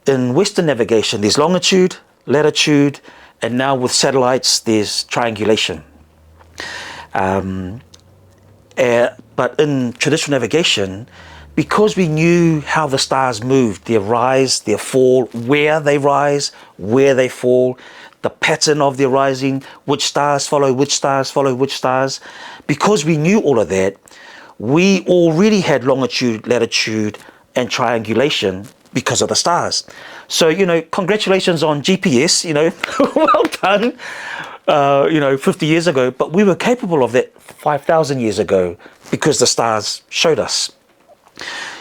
In Western navigation, there's longitude, latitude, and now with satellites, there's triangulation. But in traditional navigation, because we knew how the stars moved, their rise, their fall, where they rise, where they fall, the pattern of their rising, which stars follow which stars follow which stars, because we knew all of that, we already had longitude, latitude, and triangulation because of the stars. So, congratulations on GPS, well done, 50 years ago, but we were capable of that 5,000 years ago because the stars showed us.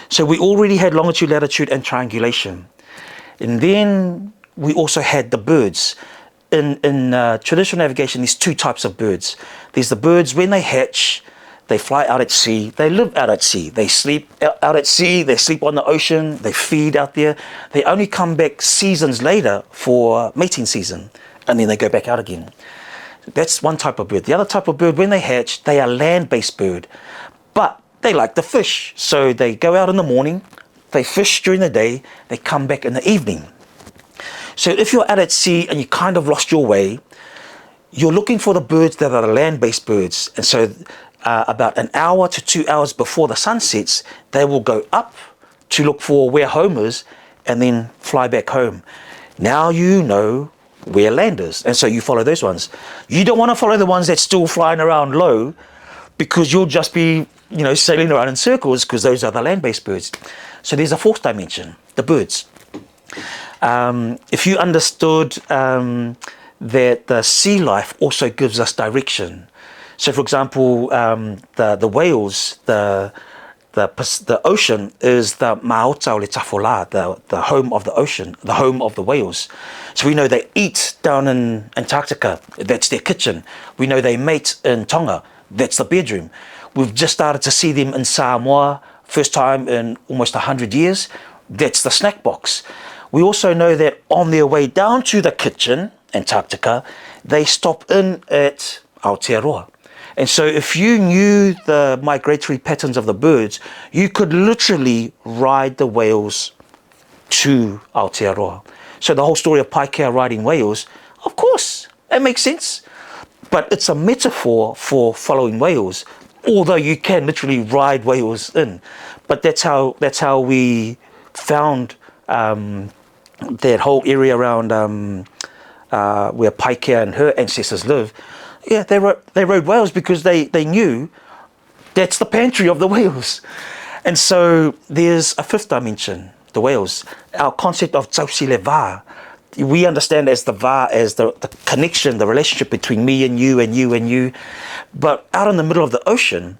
So we already had longitude, latitude, and triangulation. And then we also had the birds. In traditional navigation, there's two types of birds. There's the birds, when they hatch, they fly out at sea, they live out at sea, they sleep out at sea, they sleep on the ocean, they feed out there. They only come back seasons later for mating season, and then they go back out again. That's one type of bird. The other type of bird, when they hatch, they are land-based bird, but they like to fish. So they go out in the morning, they fish during the day, they come back in the evening. So if you're out at sea and you kind of lost your way, you're looking for the birds that are the land-based birds. And so about an hour to 2 hours before the sun sets, they will go up to look for where home is and then fly back home. Now you know where land is, and so you follow those ones. You don't want to follow the ones that's still flying around low, because you'll just be sailing around in circles, because those are the land-based birds. So there's a fourth dimension, the birds. If you understood that the sea life also gives us direction. So for example, the whales, the ocean is the Maota o le Tafola, the home of the ocean, the home of the whales. So we know they eat down in Antarctica, that's their kitchen. We know they mate in Tonga, that's the bedroom. We've just started to see them in Samoa, first time in almost 100 years, that's the snack box. We also know that on their way down to the kitchen, Antarctica, they stop in at Aotearoa. And so if you knew the migratory patterns of the birds, you could literally ride the whales to Aotearoa. So the whole story of Paikea riding whales, of course, it makes sense. But it's a metaphor for following whales, although you can literally ride whales in. But that's how we found that whole area around where Paikea and her ancestors live. Yeah, they rode whales because they knew that's the pantry of the whales. And so there's a fifth dimension, the whales. Our concept of Tausile Va, we understand as the Va as the connection, the relationship between me and you and you and you. But out in the middle of the ocean,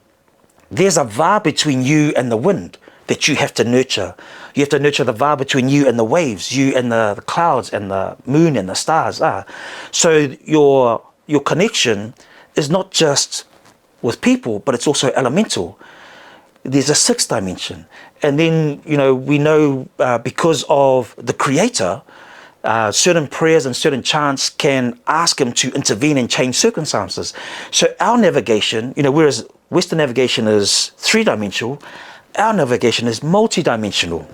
there's a Va between you and the wind that you have to nurture. You have to nurture the Va between you and the waves, you and the clouds and the moon and the stars. So your connection is not just with people, but it's also elemental. There's a sixth dimension. And then, we know because of the Creator, certain prayers and certain chants can ask him to intervene and change circumstances. So our navigation, whereas Western navigation is three-dimensional, our navigation is multi-dimensional.